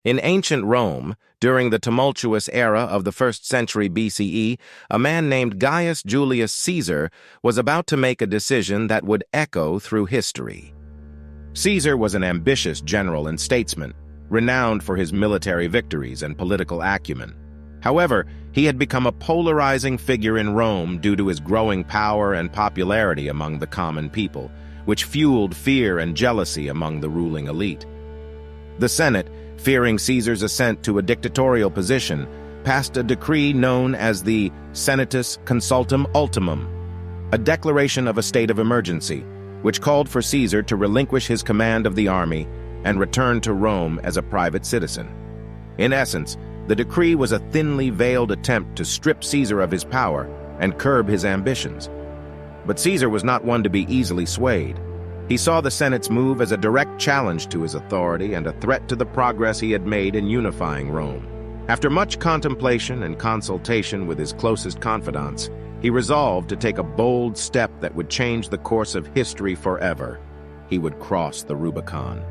In ancient Rome, during the tumultuous era of the 1st century BCE, a man named Gaius Julius Caesar was about to make a decision that would echo through history. Caesar was an ambitious general and statesman, renowned for his military victories and political acumen. However, he had become a polarizing figure in Rome due to his growing power and popularity among the common people, which fueled fear and jealousy among the ruling elite. The Senate, fearing Caesar's ascent to a dictatorial position, passed a decree known as the Senatus Consultum Ultimum, a declaration of a state of emergency, which called for Caesar to relinquish his command of the army and return to Rome as a private citizen. In essence, the decree was a thinly veiled attempt to strip Caesar of his power and curb his ambitions. But Caesar was not one to be easily swayed. He saw the Senate's move as a direct challenge to his authority and a threat to the progress he had made in unifying Rome. After much contemplation and consultation with his closest confidants, he resolved to take a bold step that would change the course of history forever. He would cross the Rubicon.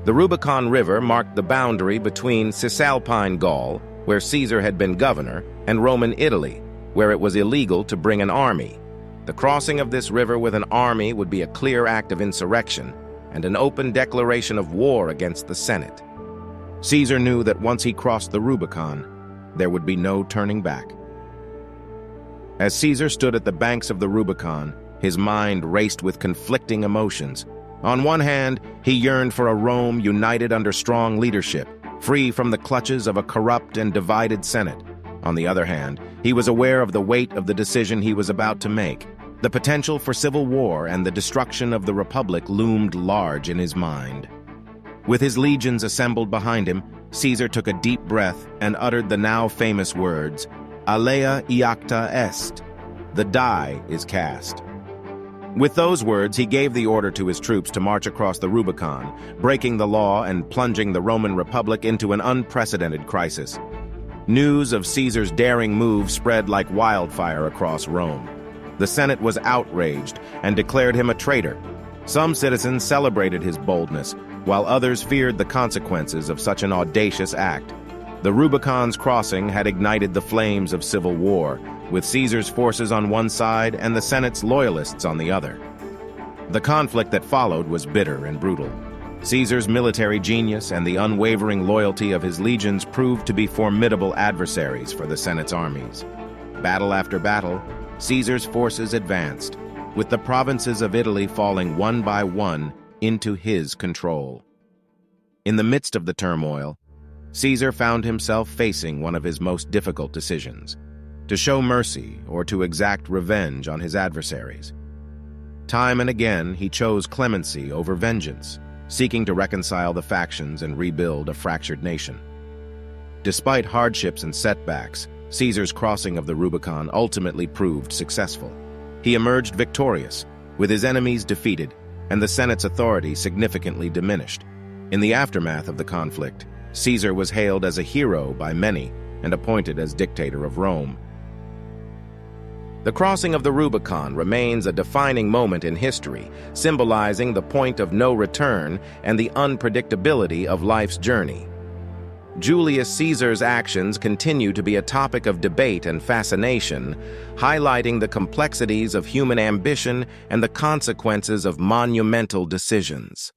The Rubicon River marked the boundary between Cisalpine Gaul, where Caesar had been governor, and Roman Italy, where it was illegal to bring an army. The crossing of this river with an army would be a clear act of insurrection and an open declaration of war against the Senate. Caesar knew that once he crossed the Rubicon, there would be no turning back. As Caesar stood at the banks of the Rubicon, his mind raced with conflicting emotions. On one hand, he yearned for a Rome united under strong leadership, free from the clutches of a corrupt and divided Senate. On the other hand, he was aware of the weight of the decision he was about to make. The potential for civil war and the destruction of the Republic loomed large in his mind. With his legions assembled behind him, Caesar took a deep breath and uttered the now famous words, "Alea iacta est." The die is cast. With those words, he gave the order to his troops to march across the Rubicon, breaking the law and plunging the Roman Republic into an unprecedented crisis. News of Caesar's daring move spread like wildfire across Rome. The Senate was outraged and declared him a traitor. Some citizens celebrated his boldness, while others feared the consequences of such an audacious act. The Rubicon's crossing had ignited the flames of civil war, with Caesar's forces on one side and the Senate's loyalists on the other. The conflict that followed was bitter and brutal. Caesar's military genius and the unwavering loyalty of his legions proved to be formidable adversaries for the Senate's armies. Battle after battle, Caesar's forces advanced, with the provinces of Italy falling one by one into his control. In the midst of the turmoil, Caesar found himself facing one of his most difficult decisions: to show mercy or to exact revenge on his adversaries. Time and again, he chose clemency over vengeance, seeking to reconcile the factions and rebuild a fractured nation. Despite hardships and setbacks, Caesar's crossing of the Rubicon ultimately proved successful. He emerged victorious, with his enemies defeated and the Senate's authority significantly diminished. In the aftermath of the conflict, Caesar was hailed as a hero by many and appointed as dictator of Rome. The crossing of the Rubicon remains a defining moment in history, symbolizing the point of no return and the unpredictability of life's journey. Julius Caesar's actions continue to be a topic of debate and fascination, highlighting the complexities of human ambition and the consequences of monumental decisions.